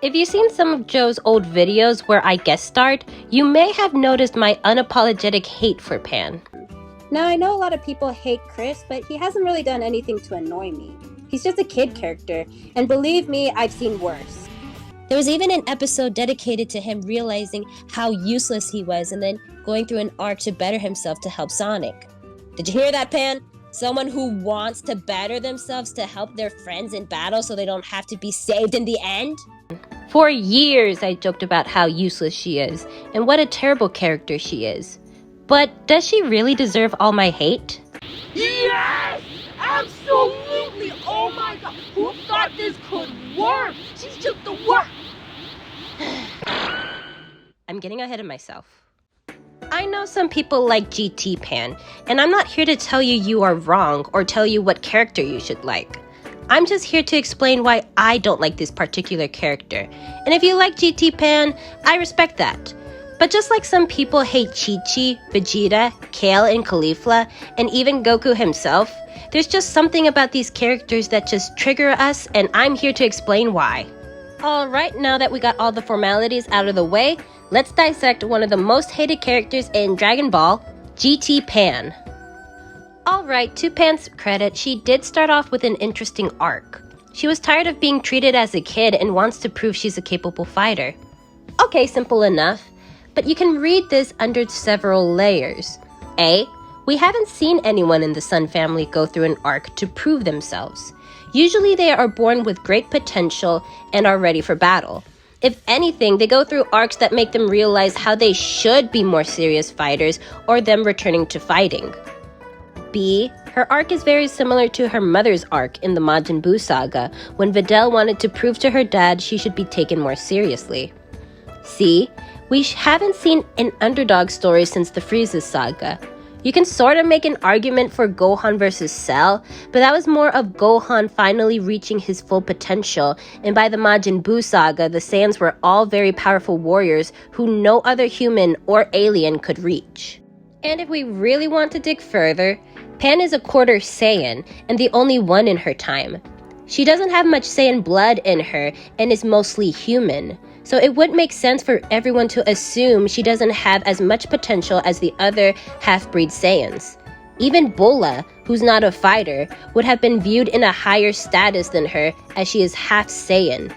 If you've seen some of Joe's old videos where I guest starred, you may have noticed my unapologetic hate for Pan. Now, I know a lot of people hate Chris, but he hasn't really done anything to annoy me. He's just a kid character, and believe me, I've seen worse. There was even an episode dedicated to him realizing how useless he was and then going through an arc to better himself to help Sonic. Did you hear that, Pan? Someone who wants to better themselves to help their friends in battle so they don't have to be saved in the end? For years, I joked about how useless she is and what a terrible character she is. But does she really deserve all my hate? Yes! Absolutely! Oh my god! Who thought this could work? She's just the worst! I'm getting ahead of myself. I know some people like GT Pan, and I'm not here to tell you you are wrong or tell you what character you should like. I'm just here to explain why I don't like this particular character. And if you like GT Pan, I respect that. But just like some people hate Chi-Chi, Vegeta, Kale, and Caulifla, and even Goku himself, there's just something about these characters that just trigger us, and I'm here to explain why. Alright, now that we got all the formalities out of the way, let's dissect one of the most hated characters in Dragon Ball, GT Pan. Alright, to Pan's credit, she did start off with an interesting arc. She was tired of being treated as a kid and wants to prove she's a capable fighter. Okay, simple enough. But you can read this under several layers. A. We haven't seen anyone in the Sun family go through an arc to prove themselves. Usually they are born with great potential and are ready for battle. If anything, they go through arcs that make them realize how they should be more serious fighters or them returning to fighting. B. Her arc is very similar to her mother's arc in the Majin Buu saga, when Videl wanted to prove to her dad she should be taken more seriously. C. We haven't seen an underdog story since the Frieza saga. You can sort of make an argument for Gohan versus Cell, but that was more of Gohan finally reaching his full potential, and by the Majin Buu saga, the Saiyans were all very powerful warriors who no other human or alien could reach. And if we really want to dig further, Pan is a quarter Saiyan, and the only one in her time. She doesn't have much Saiyan blood in her, and is mostly human. So it would make sense for everyone to assume she doesn't have as much potential as the other half-breed Saiyans. Even Bulla, who's not a fighter, would have been viewed in a higher status than her as she is half Saiyan.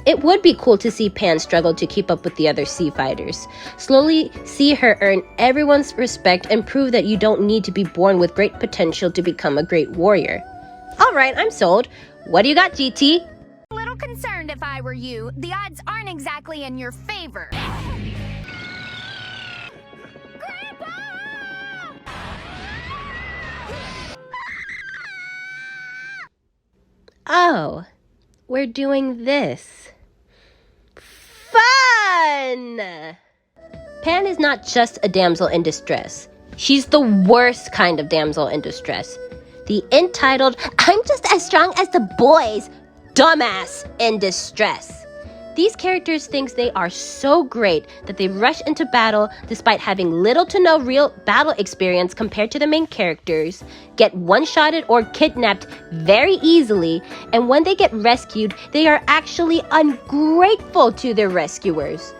It would be cool to see Pan struggle to keep up with the other sea fighters. Slowly see her earn everyone's respect and prove that you don't need to be born with great potential to become a great warrior. Alright, I'm sold. What do you got, GT? A little concerned if I were you. The odds aren't exactly in your favor. Grandpa! Oh, we're doing this. Fun! Pan is not just a damsel in distress. She's the worst kind of damsel in distress. The entitled, I'm just as strong as the boys, dumbass in distress. These characters think they are so great that they rush into battle despite having little to no real battle experience compared to the main characters, get one-shotted or kidnapped very easily, and when they get rescued, they are actually ungrateful to their rescuers.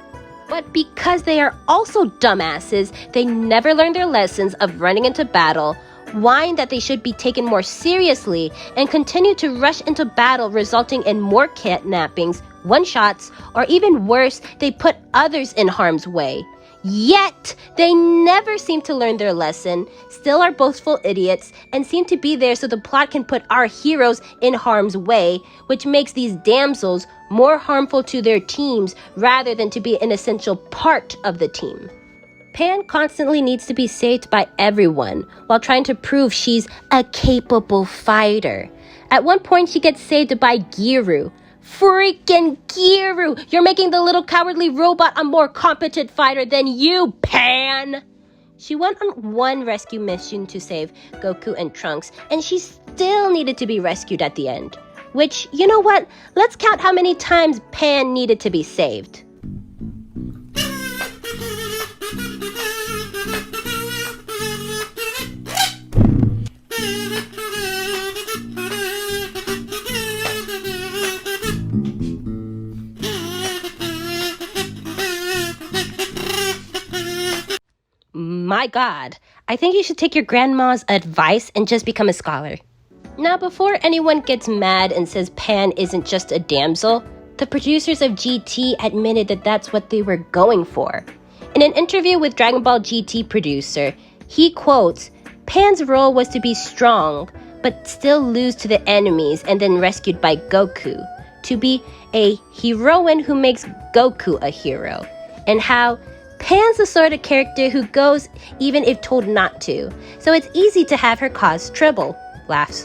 But because they are also dumbasses, they never learn their lessons of running into battle, whine that they should be taken more seriously, and continue to rush into battle, resulting in more kidnappings, one-shots, or even worse, they put others in harm's way. Yet, they never seem to learn their lesson, still are boastful idiots, and seem to be there so the plot can put our heroes in harm's way, which makes these damsels more harmful to their teams rather than to be an essential part of the team. Pan constantly needs to be saved by everyone while trying to prove she's a capable fighter. At one point, she gets saved by Giru. Freaking Giru! You're making the little cowardly robot a more competent fighter than you, Pan! She went on one rescue mission to save Goku and Trunks, and she still needed to be rescued at the end. Which, you know what? Let's count how many times Pan needed to be saved. My God, I think you should take your grandma's advice and just become a scholar. Now, before anyone gets mad and says Pan isn't just a damsel, the producers of GT admitted that that's what they were going for. In an interview with Dragon Ball GT producer, he quotes, "Pan's role was to be strong, but still lose to the enemies and then rescued by Goku. To be a heroine who makes Goku a hero. And how Pan's the sort of character who goes even if told not to, so it's easy to have her cause trouble." Laughs.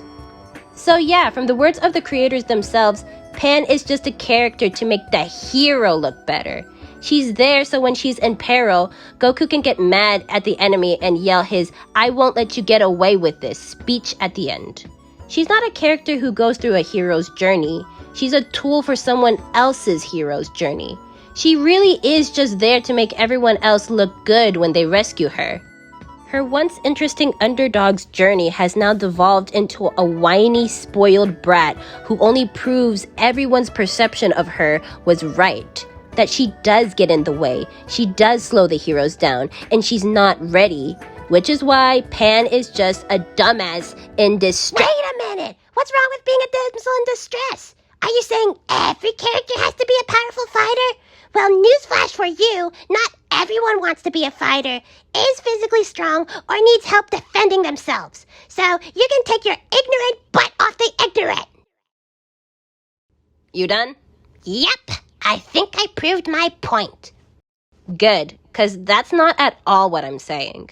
So yeah, from the words of the creators themselves, Pan is just a character to make the hero look better. She's there so when she's in peril, Goku can get mad at the enemy and yell his "I won't let you get away with this" speech at the end. She's not a character who goes through a hero's journey. She's a tool for someone else's hero's journey. She really is just there to make everyone else look good when they rescue her. Her once interesting underdog's journey has now devolved into a whiny, spoiled brat who only proves everyone's perception of her was right. That she does get in the way, she does slow the heroes down, and she's not ready. Which is why Pan is just a dumbass in distress. Wait a minute! What's wrong with being a damsel in distress? Are you saying every character has to be a powerful fighter? Well, newsflash for you, not everyone wants to be a fighter, is physically strong, or needs help defending themselves. So you can take your ignorant butt off the ignorant. You done? Yep, I think I proved my point. Good, because that's not at all what I'm saying.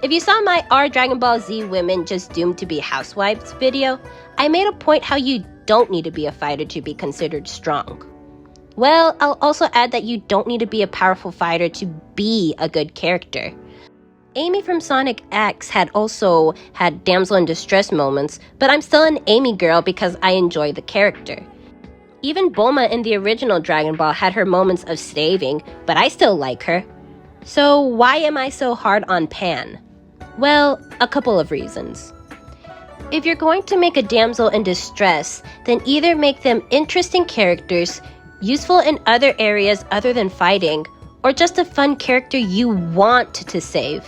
If you saw my "Are Dragon Ball Z women just doomed to be housewives" video, I made a point how you don't need to be a fighter to be considered strong. Well, I'll also add that you don't need to be a powerful fighter to be a good character. Amy from Sonic X had also had damsel in distress moments, but I'm still an Amy girl because I enjoy the character. Even Bulma in the original Dragon Ball had her moments of saving, but I still like her. So why am I so hard on Pan? Well, a couple of reasons. If you're going to make a damsel in distress, then either make them interesting characters, useful in other areas other than fighting, or just a fun character you want to save.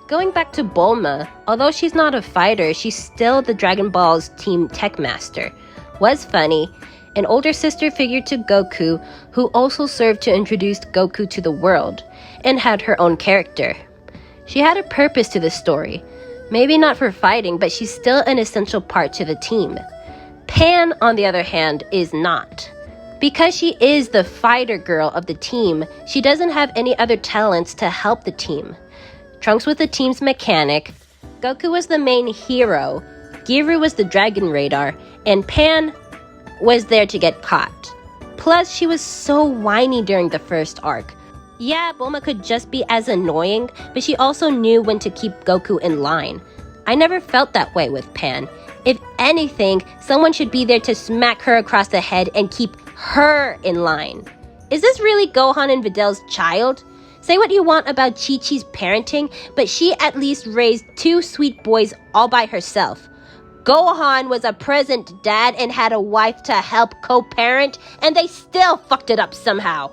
Going back to Bulma, although she's not a fighter, she's still the Dragon Ball's team tech master. Was funny, an older sister figure to Goku, who also served to introduce Goku to the world, and had her own character. She had a purpose to the story. Maybe not for fighting, but she's still an essential part to the team. Pan, on the other hand, is not. Because she is the fighter girl of the team, she doesn't have any other talents to help the team. Trunks was the team's mechanic, Goku was the main hero, Giru was the dragon radar, and Pan was there to get caught. Plus, she was so whiny during the first arc. Yeah, Bulma could just be as annoying, but she also knew when to keep Goku in line. I never felt that way with Pan. If anything, someone should be there to smack her across the head and keep her in line. Is this really Gohan and Vidal's child? Say what you want about Chi-Chi's parenting, but she at least raised two sweet boys all by herself. Gohan was a present dad and had a wife to help co-parent, and they still fucked it up somehow.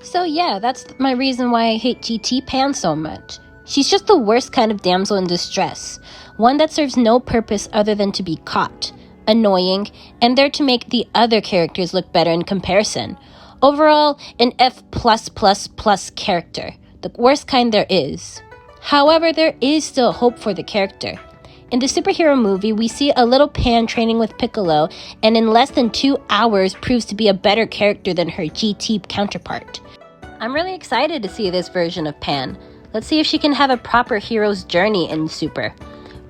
So yeah, that's my reason why I hate GT Pan so much. She's just the worst kind of damsel in distress. One that serves no purpose other than to be caught, annoying, and there to make the other characters look better in comparison. Overall, an F+++ character. The worst kind there is. However, there is still hope for the character. In the superhero movie, we see a little Pan training with Piccolo, and in less than 2 hours proves to be a better character than her GT counterpart. I'm really excited to see this version of Pan. Let's see if she can have a proper hero's journey in Super.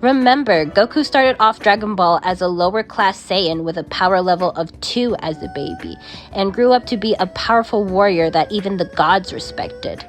Remember, Goku started off Dragon Ball as a lower class Saiyan with a power level of 2 as a baby, and grew up to be a powerful warrior that even the gods respected.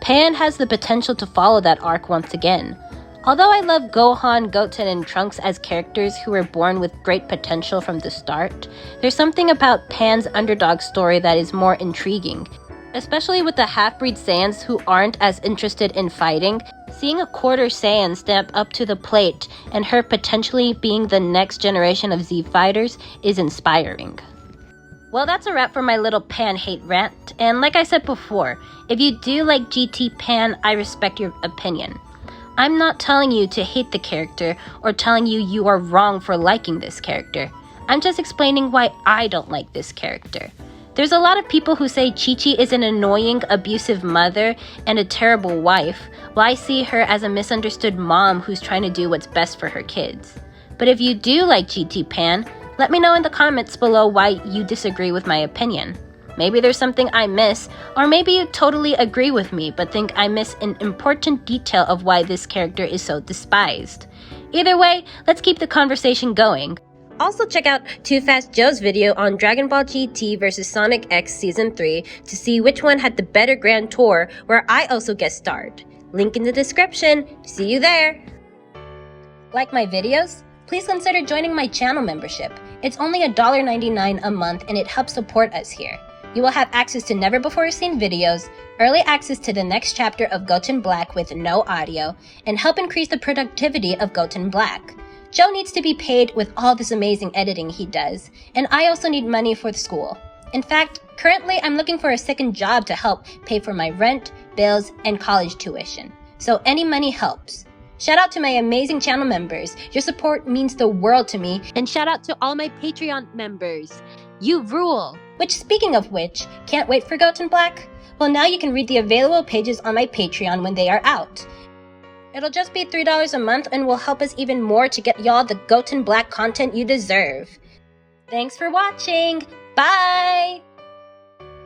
Pan has the potential to follow that arc once again. Although I love Gohan, Goten, and Trunks as characters who were born with great potential from the start, there's something about Pan's underdog story that is more intriguing. Especially with the half-breed Saiyans who aren't as interested in fighting, seeing a quarter Saiyan step up to the plate and her potentially being the next generation of Z fighters is inspiring. Well, that's a wrap for my little Pan hate rant. And like I said before, if you do like GT Pan, I respect your opinion. I'm not telling you to hate the character or telling you you are wrong for liking this character. I'm just explaining why I don't like this character. There's a lot of people who say Chi-Chi is an annoying, abusive mother and a terrible wife, while I see her as a misunderstood mom who's trying to do what's best for her kids. But if you do like GT Pan, let me know in the comments below why you disagree with my opinion. Maybe there's something I miss, or maybe you totally agree with me but think I miss an important detail of why this character is so despised. Either way, let's keep the conversation going. Also check out Too Fast Joe's video on Dragon Ball GT vs Sonic X Season 3 to see which one had the better grand tour, where I also guest starred. Link in the description. See you there! Like my videos? Please consider joining my channel membership. It's only $1.99 a month and it helps support us here. You will have access to never before seen videos, early access to the next chapter of Goten Black with no audio, and help increase the productivity of Goten Black. Joe needs to be paid with all this amazing editing he does, and I also need money for the school. In fact, currently I'm looking for a second job to help pay for my rent, bills, and college tuition. So any money helps. Shout out to my amazing channel members. Your support means the world to me. And shout out to all my Patreon members. You rule! Which, speaking of which, can't wait for Goten Black? Well, now you can read the available pages on my Patreon when they are out. It'll just be $3 a month and will help us even more to get y'all the Goten Black content you deserve. Thanks for watching! Bye!